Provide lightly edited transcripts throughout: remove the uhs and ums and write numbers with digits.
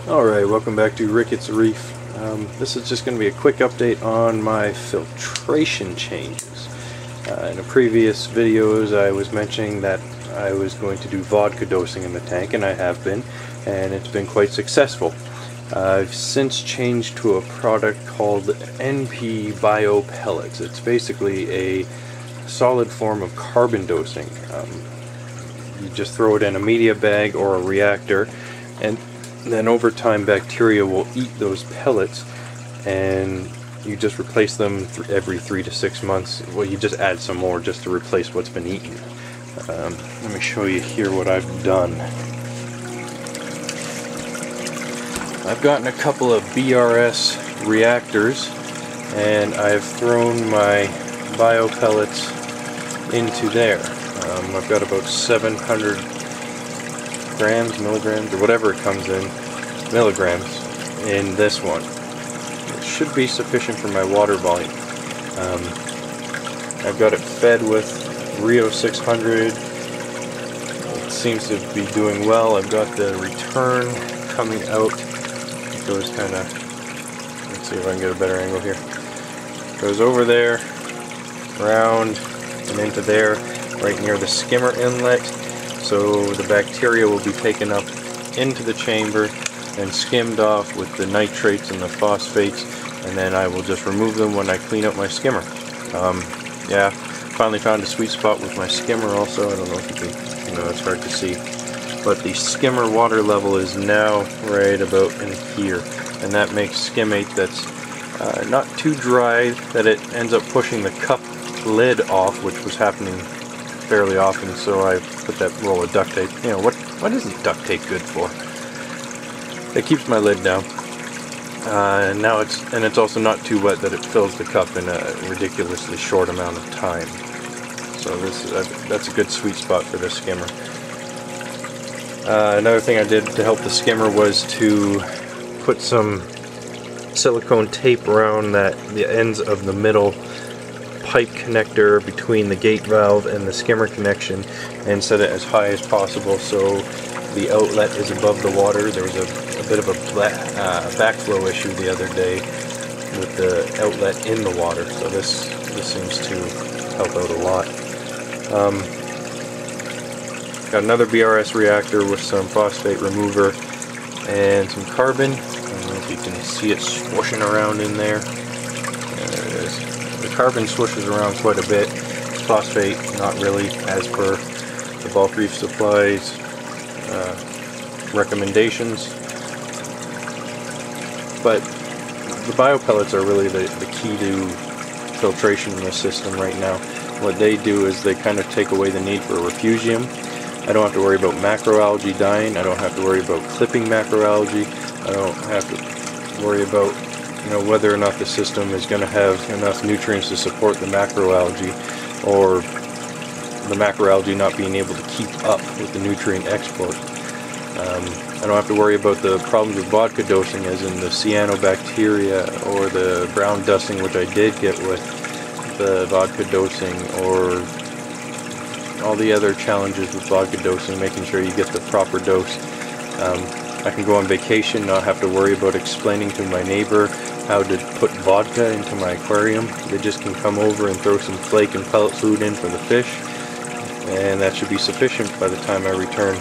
Alright, welcome back to Rickets Reef. This is just going to be a quick update on my filtration changes. In the previous videos I was mentioning that I was going to do vodka dosing in the tank, and I have been, and it's been quite successful. I've since changed to a product called NP Bio Pellets. It's basically a solid form of carbon dosing. You just throw it in a media bag or a reactor, and then over time bacteria will eat those pellets, and you just replace them every 3 to 6 months. Well, you just add some more just to replace what's been eaten. Let me show you here what I've done. I've gotten a couple of BRS reactors, and I've thrown my bio pellets into there. I've got about 700 grams, milligrams, or whatever it comes in, milligrams in this one. It should be sufficient for my water volume. I've got it fed with Rio 600. It seems to be doing well. I've got the return coming out. It goes kind of, let's see if I can get a better angle here. It goes over there, around, and into there, right near the skimmer inlet. So the bacteria will be taken up into the chamber and skimmed off with the nitrates and the phosphates, and then I will just remove them when I clean up my skimmer. Yeah, finally found a sweet spot with my skimmer also. I don't know if you can, it's hard to see. But the skimmer water level is now right about in here, and that makes skimmate that's not too dry that it ends up pushing the cup lid off, which was happening fairly often, so I put that roll of duct tape. You know, what isn't duct tape good for? It keeps my lid down. And now it's also not too wet that it fills the cup in a ridiculously short amount of time. So that's a good sweet spot for this skimmer. Another thing I did to help the skimmer was to put some silicone tape around the ends of the middle pipe connector between the gate valve and the skimmer connection, and set it as high as possible so the outlet is above the water. There was a bit of a backflow issue the other day with the outlet in the water, so this seems to help out a lot. Got another BRS reactor with some phosphate remover and some carbon. I don't know if you can see it swooshing around in there. There it is. The carbon swooshes around quite a bit. Phosphate, not really, as per the Bulk Reef Supplies recommendations. But the biopellets are really the key to filtration in the system right now. What they do is they kind of take away the need for refugium. I don't have to worry about macroalgae dying. I don't have to worry about clipping macroalgae. I don't have to worry about whether or not the system is going to have enough nutrients to support the macroalgae, or the macroalgae not being able to keep up with the nutrient export. I don't have to worry about the problems with vodka dosing, as in the cyanobacteria or the brown dusting, which I did get with the vodka dosing, or all the other challenges with vodka dosing, making sure you get the proper dose. I can go on vacation, not have to worry about explaining to my neighbor how to put vodka into my aquarium. They just can come over and throw some flake and pellet food in for the fish, and that should be sufficient by the time I return.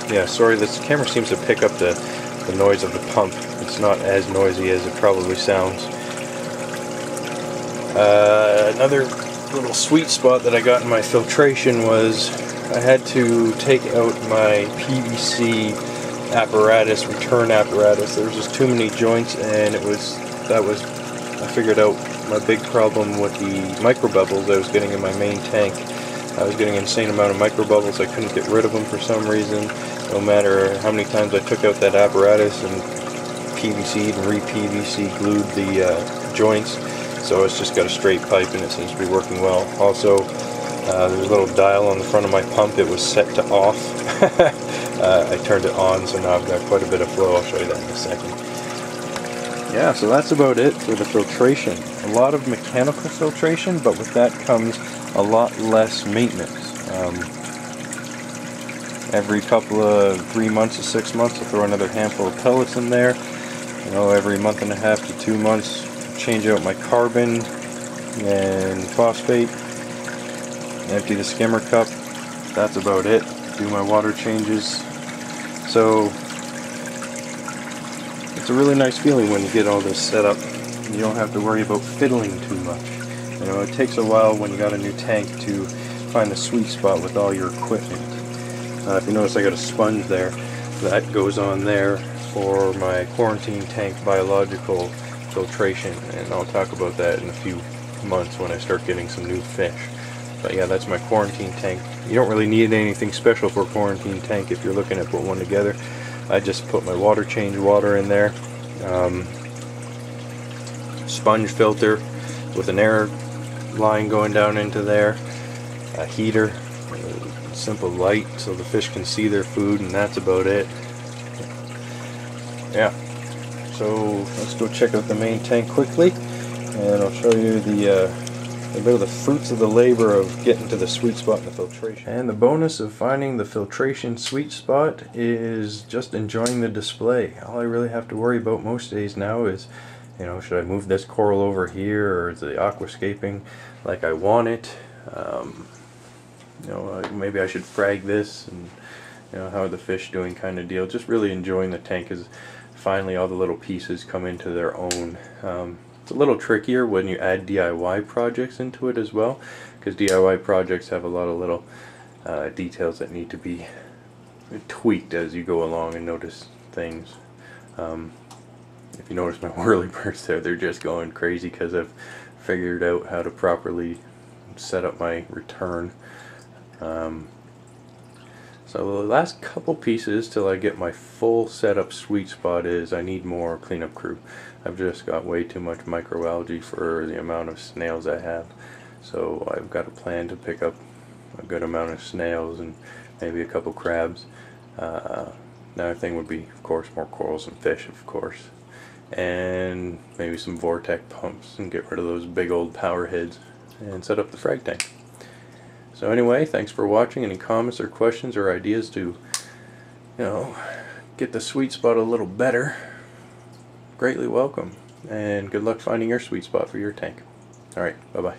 Yeah, sorry, this camera seems to pick up the noise of the pump. It's not as noisy as it probably sounds. Another little sweet spot that I got in my filtration was I had to take out my PVC apparatus, return apparatus. There was just too many joints, and I figured out my big problem with the microbubbles I was getting in my main tank. I was getting an insane amount of microbubbles. I couldn't get rid of them for some reason, no matter how many times I took out that apparatus and PVC'd and re-PVC glued the joints. So it's just got a straight pipe, and it seems to be working well. Also, there's a little dial on the front of my pump. It was set to off. I turned it on, so now I've got quite a bit of flow. I'll show you that in a second. Yeah, so that's about it for the filtration. A lot of mechanical filtration, but with that comes a lot less maintenance. Every couple of 3 months to 6 months, I'll throw another handful of pellets in there. You know, every month and a half to 2 months, change out my carbon and phosphate, empty the skimmer cup. That's about it. Do my water changes. So it's a really nice feeling when you get all this set up. You don't have to worry about fiddling too much. You know, it takes a while when you got a new tank to find the sweet spot with all your equipment. If you notice, I got a sponge there. That goes on there for my quarantine tank biological filtration, and I'll talk about that in a few months when I start getting some new fish. But yeah, that's my quarantine tank. You don't really need anything special for a quarantine tank if you're looking to put one together. I just put my water change water in there, sponge filter with an air line going down into there, a heater, a simple light so the fish can see their food, and that's about it. Yeah, so let's go check out the main tank quickly, and I'll show you a bit of the fruits of the labor of getting to the sweet spot in the filtration. And the bonus of finding the filtration sweet spot is just enjoying the display. All I really have to worry about most days now is, you know, should I move this coral over here, or is the aquascaping like I want it? You know, maybe I should frag this, and you know, how are the fish doing kind of deal. Just really enjoying the tank as finally all the little pieces come into their own. It's a little trickier when you add DIY projects into it as well, because DIY projects have a lot of little details that need to be tweaked as you go along and notice things. If you notice my whirlybirds there, they're just going crazy because I've figured out how to properly set up my return. So the last couple pieces till I get my full setup sweet spot is I need more cleanup crew. I've just got way too much microalgae for the amount of snails I have. So I've got a plan to pick up a good amount of snails and maybe a couple crabs. Another thing would be, of course, more corals and fish, of course. And maybe some Vortex pumps and get rid of those big old power heads and set up the frag tank. So anyway, thanks for watching. Any comments or questions or ideas to, you know, get the sweet spot a little better, greatly welcome. And good luck finding your sweet spot for your tank. Alright, bye-bye.